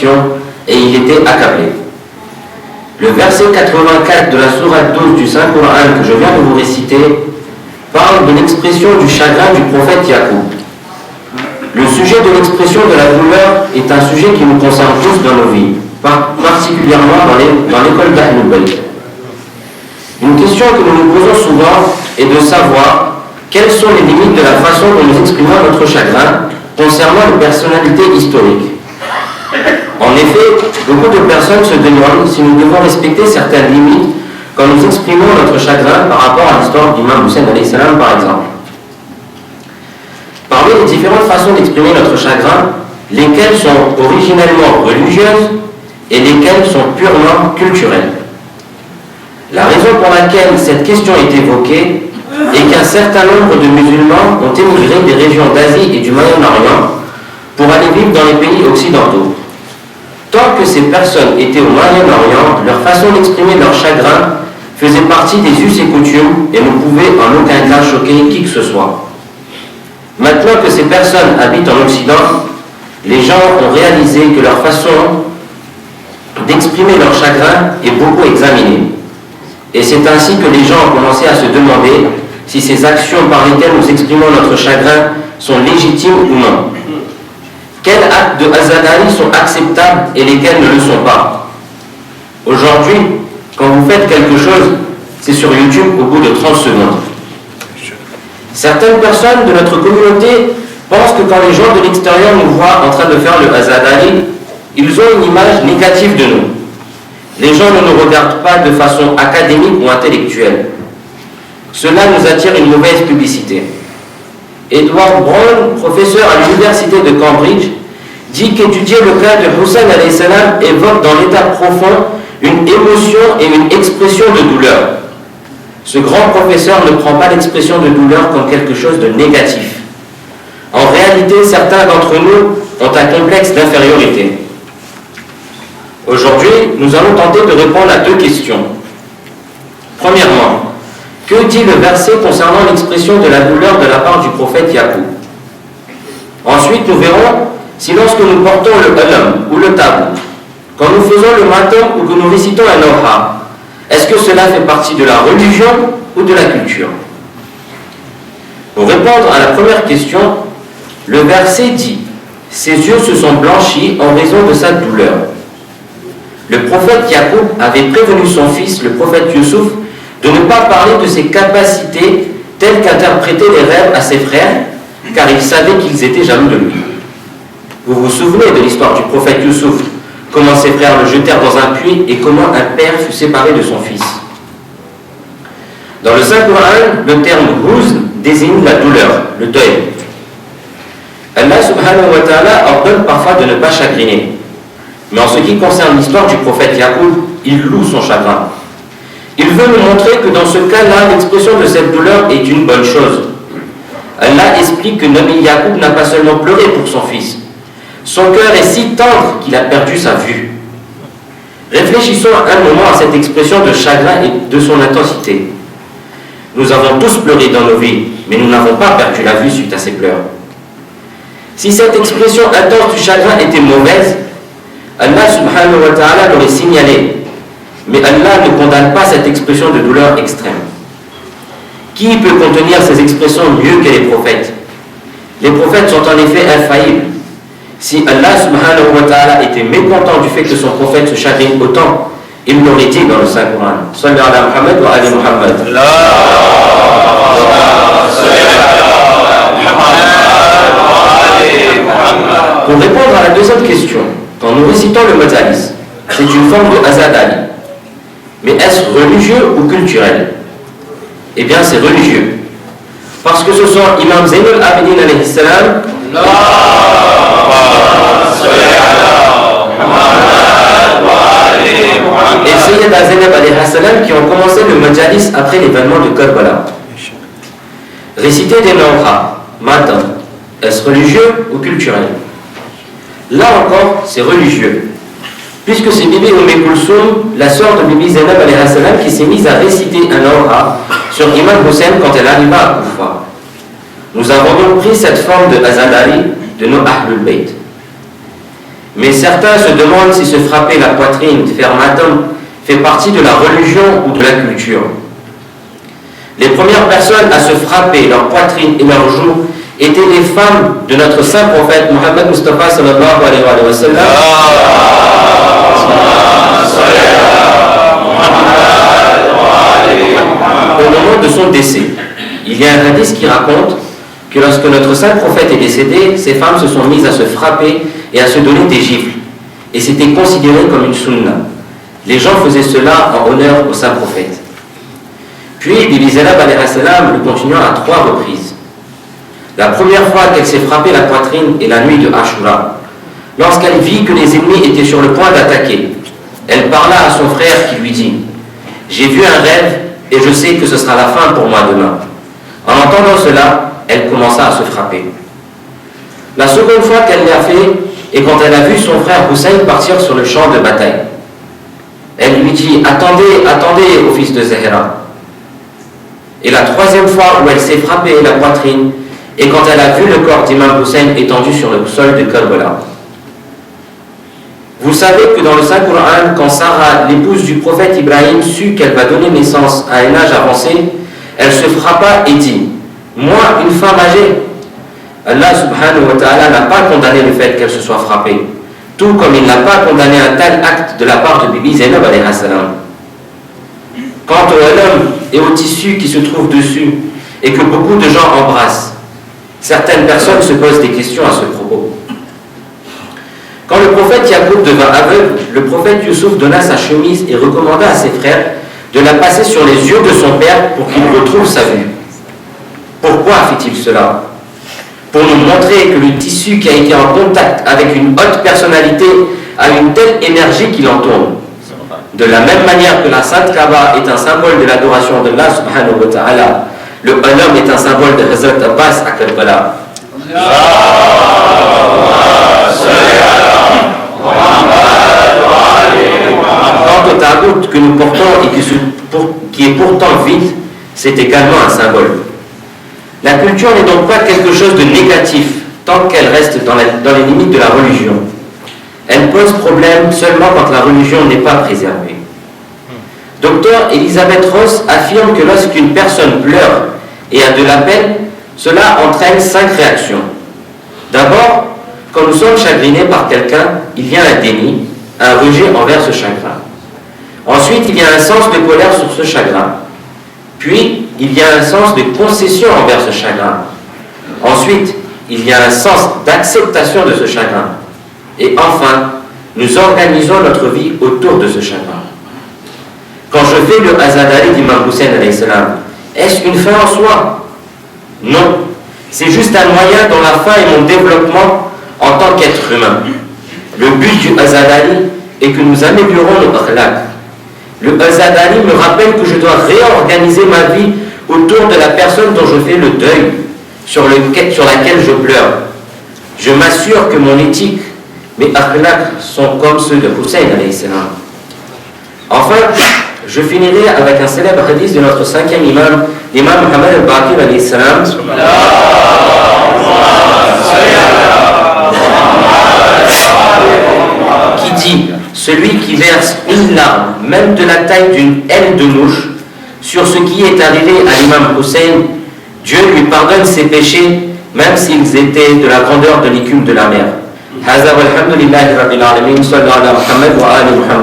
affliction et il était accablé. Le verset 84 de la sourate 12 du Saint-Coran que je viens de vous réciter parle de l'expression du chagrin du prophète Yaqub. Le sujet de l'expression de la douleur est un sujet qui nous concerne tous dans nos vies, particulièrement dans l'école d'Ahlul Bayt. Une question que nous nous posons souvent est de savoir quelles sont les limites de la façon dont nous exprimons notre chagrin concernant les personnalités historiques. En effet, beaucoup de personnes se demandent si nous devons respecter certaines limites quand nous exprimons notre chagrin par rapport à l'histoire d'Imam Hussein alayhi salam par exemple. Parmi les différentes façons d'exprimer notre chagrin, lesquelles sont originellement religieuses et lesquelles sont purement culturelles. La raison pour laquelle cette question est évoquée est qu'un certain nombre de musulmans ont émigré des régions d'Asie et du Moyen-Orient pour aller vivre dans les pays occidentaux. Tant que ces personnes étaient au Moyen-Orient, leur façon d'exprimer leur chagrin faisait partie des us et coutumes et ne pouvait en aucun cas choquer qui que ce soit. Maintenant que ces personnes habitent en Occident, les gens ont réalisé que leur façon d'exprimer leur chagrin est beaucoup examinée. Et c'est ainsi que les gens ont commencé à se demander si ces actions par lesquelles nous exprimons notre chagrin sont légitimes ou non. Quels actes de azadari sont acceptables et lesquels ne le sont pas? Aujourd'hui, quand vous faites quelque chose, c'est sur YouTube au bout de 30 secondes. Certaines personnes de notre communauté pensent que quand les gens de l'extérieur nous voient en train de faire le azadari, ils ont une image négative de nous. Les gens ne nous regardent pas de façon académique ou intellectuelle. Cela nous attire une mauvaise publicité. Edward Brown, professeur à l'université de Cambridge, dit qu'étudier le cas de Hussein alayhi salam évoque dans l'état profond une émotion et une expression de douleur. Ce grand professeur ne prend pas l'expression de douleur comme quelque chose de négatif. En réalité, certains d'entre nous ont un complexe d'infériorité. Aujourd'hui, nous allons tenter de répondre à deux questions. Premièrement, que dit le verset concernant l'expression de la douleur de la part du prophète Yaqub? Ensuite, nous verrons si lorsque nous portons le qalam ou le tabou, quand nous faisons le matin ou que nous récitons un awha, est-ce que cela fait partie de la religion ou de la culture? Pour répondre à la première question, le verset dit « Ses yeux se sont blanchis en raison de sa douleur ». Le prophète Yaqub avait prévenu son fils, le prophète Youssouf, de ne pas parler de ses capacités telles qu'interpréter les rêves à ses frères, car il savait qu'ils étaient jaloux de lui. Vous vous souvenez de l'histoire du prophète Youssouf, comment ses frères le jetèrent dans un puits et comment un père fut séparé de son fils. Dans le Saint-Coran, le terme « huzn » désigne la douleur, le deuil. Allah subhanahu wa ta'ala ordonne parfois de ne pas chagriner. Mais en ce qui concerne l'histoire du prophète Yaqub, il loue son chagrin. Il veut nous montrer que dans ce cas-là, l'expression de cette douleur est une bonne chose. Allah explique que Nabi Yaqub n'a pas seulement pleuré pour son fils. Son cœur est si tendre qu'il a perdu sa vue. Réfléchissons un moment à cette expression de chagrin et de son intensité. Nous avons tous pleuré dans nos vies, mais nous n'avons pas perdu la vue suite à ces pleurs. Si cette expression intense du chagrin était mauvaise, Allah subhanahu wa ta'ala l'aurait signalé. Mais Allah ne condamne pas cette expression de douleur extrême. Qui peut contenir ces expressions mieux que les prophètes? Les prophètes sont en effet infaillibles. Si Allah subhanahu wa ta'ala était mécontent du fait que son prophète se chagrine autant, il l'aurait dit dans le Saint-Coran. Salli ala Muhammad wa ali Muhammad. Pour répondre à la deuxième question, quand nous récitons le Majalis, c'est une forme de azadali. Mais est-ce religieux ou culturel? Eh bien, c'est religieux. Parce que ce sont Imam Zainul Abidin alayhi salam et Sayyida Zainab alayhi salam qui ont commencé le Majalis après l'événement de Karbala. Réciter des nawha, matin, est-ce religieux ou culturel? Là encore, c'est religieux. Puisque c'est Bibi Kulsoum, la sœur de Bibi Zainab alayhi salam, qui s'est mise à réciter un awha sur Imam Hussein quand elle arriva à Koufa. Nous avons donc pris cette forme de azadari de nos Ahlul Bayt. Mais certains se demandent si se frapper la poitrine, faire matin, fait partie de la religion ou de la culture. Les premières personnes à se frapper leur poitrine et leurs joues étaient les femmes de notre saint prophète Mohammed Mustafa sallallahu alayhi wa sallam. Au moment de son décès. Il y a un hadith qui raconte que lorsque notre saint prophète est décédé, ces femmes se sont mises à se frapper et à se donner des gifles. Et c'était considéré comme une sunna. Les gens faisaient cela en honneur au saint prophète. Puis Bibi Zainab alayhi salam le continua à 3 reprises. La première fois qu'elle s'est frappée la poitrine est la nuit de Ashura. Lorsqu'elle vit que les ennemis étaient sur le point d'attaquer, elle parla à son frère qui lui dit « J'ai vu un rêve et je sais que ce sera la fin pour moi demain. » En entendant cela, elle commença à se frapper. La seconde fois qu'elle l'a fait est quand elle a vu son frère Hussein partir sur le champ de bataille. Elle lui dit « Attendez, attendez, ô fils de Zahra. » Et la troisième fois où elle s'est frappée la poitrine est quand elle a vu le corps d'Imam Hussein étendu sur le sol de Karbala. Vous savez que dans le Saint-Coran, quand Sarah, l'épouse du prophète Ibrahim, sut qu'elle va donner naissance à un âge avancé, elle se frappa et dit « Moi, une femme âgée ?» Allah subhanahu wa ta'ala n'a pas condamné le fait qu'elle se soit frappée, tout comme il n'a pas condamné un tel acte de la part de Bibi Zainab alayhi salam. Quant au halom et au tissu qui se trouve dessus et que beaucoup de gens embrassent, certaines personnes se posent des questions à ce propos. Quand le prophète Yacoub devint aveugle, le prophète Youssouf donna sa chemise et recommanda à ses frères de la passer sur les yeux de son père pour qu'il retrouve sa vue. Pourquoi fit-il cela? Pour nous montrer que le tissu qui a été en contact avec une haute personnalité a une telle énergie qu'il en tourne. De la même manière que la Sainte Kaaba est un symbole de l'adoration d'Allah subhanahu wa ta'ala, le halom est un symbole de Hazrat Abbas à Karbala. Quant au tabout que nous portons et qui est pourtant vide, c'est également un symbole. La culture n'est donc pas quelque chose de négatif tant qu'elle reste dans les limites de la religion. Elle pose problème seulement quand la religion n'est pas préservée. Docteur Elisabeth Ross affirme que lorsqu'une personne pleure et a de la peine, cela entraîne 5 réactions. D'abord, quand nous sommes chagrinés par quelqu'un, il y a un déni, un rejet envers ce chagrin. Ensuite, il y a un sens de colère sur ce chagrin. Puis, il y a un sens de concession envers ce chagrin. Ensuite, il y a un sens d'acceptation de ce chagrin. Et enfin, nous organisons notre vie autour de ce chagrin. Quand je fais le Azadari d'Imam Hussein alayhi salam, est-ce une fin en soi? Non. C'est juste un moyen dont la fin est mon développement en tant qu'être humain. Le but du Azadari est que nous améliorons nos akhlaq. Le Azadari me rappelle que je dois réorganiser ma vie autour de la personne dont je fais le deuil, sur laquelle je pleure. Je m'assure que mon éthique, mes akhlaq sont comme ceux de Hussein alayhi salam. Enfin, je finirai avec un célèbre hadith de notre 5e imam, l'imam Muhammad al-Baqir alayhi salam, qui dit « Celui qui verse une larme, même de la taille d'une aile de mouche, sur ce qui est arrivé à l'imam Hussein, Dieu lui pardonne ses péchés, même s'ils étaient de la grandeur de l'écume de la mer. » هذا والحمد لله رب العالمين صلى على محمد وآل محمد